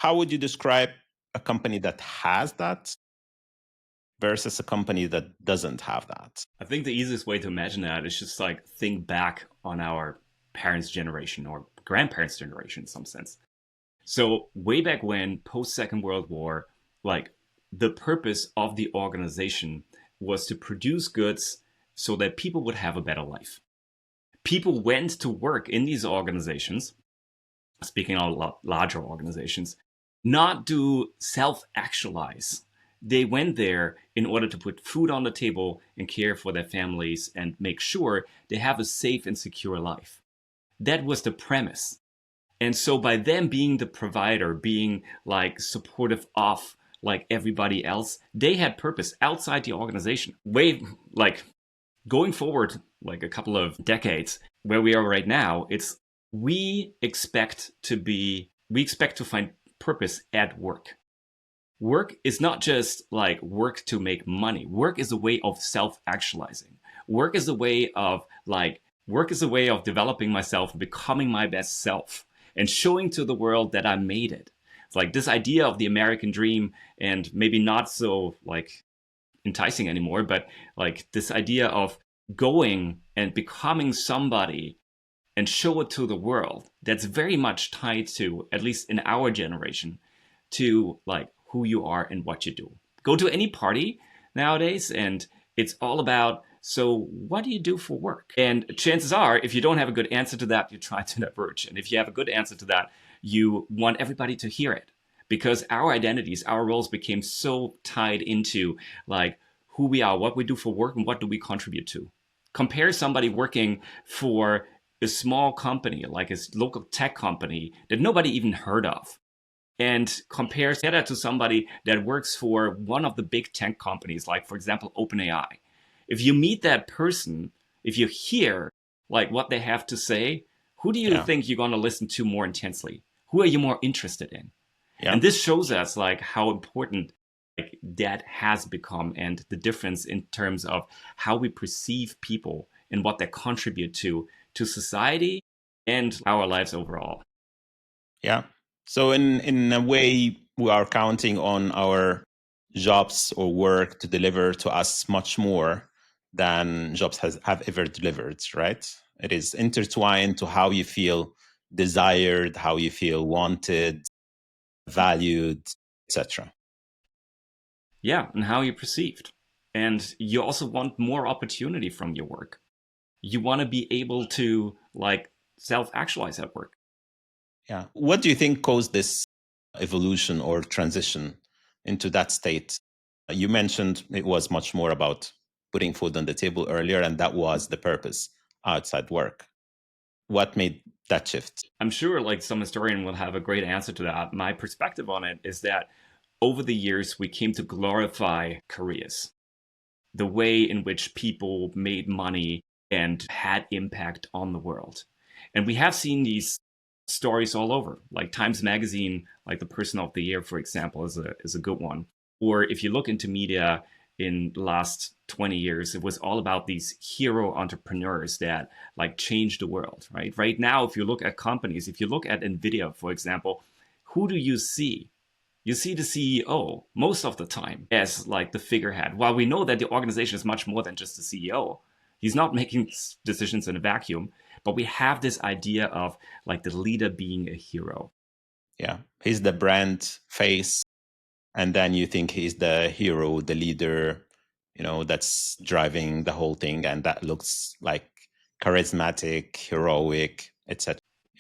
How would you describe a company that has that versus a company that doesn't have that? I think the easiest way to imagine that is just like think back on our parents' generation or grandparents' generation in some sense. So way back when, post Second World War, like the purpose of the organization was to produce goods so that people would have a better life. People went to work in these organizations, speaking of larger organizations, not to self-actualize. They went there in order to put food on the table and care for their families and make sure they have a safe and secure life. That was the premise. And so by them being the provider, being like supportive of like everybody else, they had purpose outside the organization. Way like going forward like a couple of decades where we are right now, it's we expect to find purpose at work. Work is not just like work to make money. Work is a way of self-actualizing. Work is a way of developing myself, becoming my best self, and showing to the world that I made it. It's like this idea of the American dream, and maybe not so like enticing anymore, but like this idea of going and becoming somebody and show it to the world, that's very much tied to, at least in our generation, to like who you are and what you do. Go to any party nowadays and it's all about, so what do you do for work? And chances are, if you don't have a good answer to that, you try to diverge. And if you have a good answer to that, you want everybody to hear it. Because our identities, our roles became so tied into like who we are, what we do for work, and what do we contribute to. Compare somebody working for a small company, like a local tech company that nobody even heard of, and compare that to somebody that works for one of the big tech companies, like for example, OpenAI. If you meet that person, if you hear like what they have to say, who do you Yeah. think you're going to listen to more intensely? Who are you more interested in? Yeah. And this shows us like how important like that has become and the difference in terms of how we perceive people and what they contribute to society and our lives overall. Yeah. So in a way, we are counting on our jobs or work to deliver to us much more than jobs have ever delivered, right? It is intertwined to how you feel desired, how you feel wanted, valued, etc. Yeah, and how you're perceived. And you also want more opportunity from your work. You want to be able to like self-actualize at work. Yeah. What do you think caused this evolution or transition into that state? You mentioned it was much more about putting food on the table earlier, and that was the purpose outside work. What made that shift? I'm sure like some historian will have a great answer to that. My perspective on it is that over the years we came to glorify careers, the way in which people made money and had impact on the world. And we have seen these stories all over, like Times Magazine, like the Person of the Year, for example, is a good one. Or if you look into media in the last 20 years, it was all about these hero entrepreneurs that like changed the world, right? Right now, if you look at companies, if you look at NVIDIA, for example, who do you see? You see the CEO most of the time as like the figurehead. While we know that the organization is much more than just the CEO, he's not making decisions in a vacuum, but we have this idea of like the leader being a hero. Yeah. He's the brand face, and then you think he's the hero, the leader, that's driving the whole thing, and that looks like charismatic, heroic, etc.